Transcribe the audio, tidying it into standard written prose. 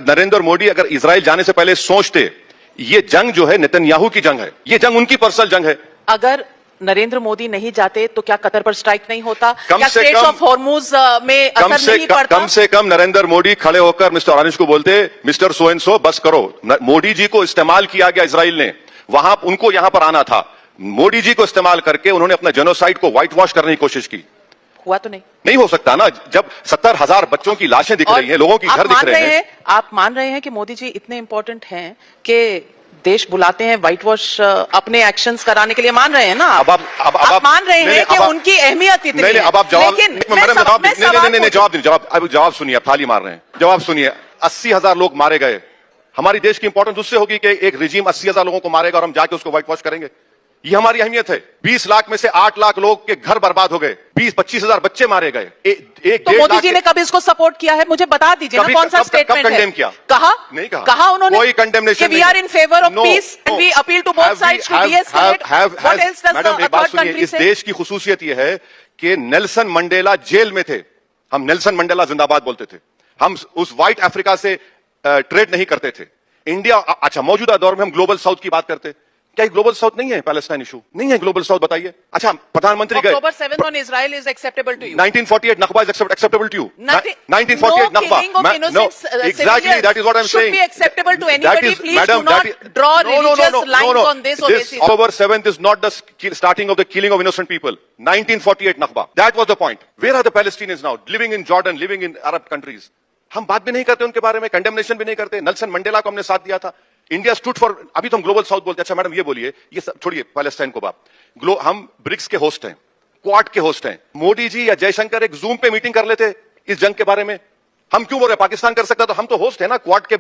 नरेंद्र मोदी अगर इजराइल जाने से पहले सोचते, ये जंग जो है नेतन्याहू की जंग है, ये जंग उनकी पर्सनल जंग है। अगर नरेंद्र मोदी नहीं जाते तो क्या कतर पर स्ट्राइक नहीं होता? कम से स्ट्रेट ऑफ हॉर्मुज में असर नहीं पड़ता? कम से कम नरेंद्र मोदी खड़े होकर मिस्टर ऑरेंज को बोलते, मिस्टर सो एंड सो बस करो। मोदी जी को इस्तेमाल किया गया इजराइल ने, वहां उनको यहां पर आना था। मोदी जी को इस्तेमाल करके उन्होंने अपना जेनोसाइड को व्हाइट वॉश करने की कोशिश की। हुआ तो नहीं हो सकता ना, जब 70,000 बच्चों की लाशें दिख रही हैं, लोगों की घर दिख रहे हैं। आप मान रहे हैं कि मोदी जी इतने इंपॉर्टेंट हैं कि देश बुलाते हैं व्हाइट वॉश अपने एक्शंस कराने के लिए, मान रहे हैं ना? अब आप मान रहे हैं कि उनकी अहमियत इतनी है। नहीं, अब आप जवाब, लेकिन जवाब सुनिए, आप थाली मार रहे हैं। जवाब सुनिए, 80,000 लोग मारे गए। हमारी देश की इंपॉर्टेंस उससे होगी कि एक रिजीम 80,000 लोगों को मारेगा और हम जाके उसको व्हाइट वॉश करेंगे? ये हमारी अहमियत है। 20 लाख में से 8 लाख लोग के घर बर्बाद हो गए, 20-25,000 बच्चे मारे गए। तो मोदी जी ने कभी इसको सपोर्ट किया है? मुझे बता दीजिए ना, कौन सा स्टेटमेंट है? कंडेम किया? कहा नहीं कहा। कहा उन्होंने कोई कंडेमनेशन नहीं। We are in favour of peace and we appeal to both sides to deescalate. What else does madam, the एक बात थर्ड सुनिए, कंट्री इस से? देश की खुसूसियत यह है कि नेल्सन मंडेला जेल में थे। हम नेल्सन मंडेला जिंदाबाद बोलते थे। हम उस व्हाइट अफ्रीका से ट्रेड नहीं करते थे। इंडिया, अच्छा मौजूदा दौर में हम ग्लोबल साउथ की बात करते, क्या ग्लोबल साउथ नहीं है? पैलेस्टाइन इशू नहीं है ग्लोबल साउथ, बताइए। अच्छा, प्रधानमंत्री गए, October 7th on Israel is acceptable to you? 1948 Nakba is acceptable to you? Nothing, 1948 no Nakba, killing of innocent exactly, that is what I'm saying. should be acceptable to anybody. That is, Please madam, do not draw religious lines on this basis. October 7th is not the starting of the killing of innocent people. 1948 Nakba, that was the point. Where are the Palestinians now? Living in Jordan, living in Arab countries. हम बात भी नहीं करते उनके बारे में, condemnation भी नहीं करते। नेल्सन मंडेला को हमने साथ दिया था। इंडिया स्टूड फॉर, अभी तो हम ग्लोबल साउथ बोलते हैं। अच्छा मैडम, ये बोलिए, ये छोड़िए पैलेस्टाइन को बात, हम ब्रिक्स के होस्ट हैं, क्वाड के होस्ट हैं। मोदी जी या जयशंकर एक जूम पे मीटिंग कर लेते इस जंग के बारे में। हम क्यों बोल रहे हैं पाकिस्तान कर सकता? तो हम तो होस्ट है ना क्वाड के।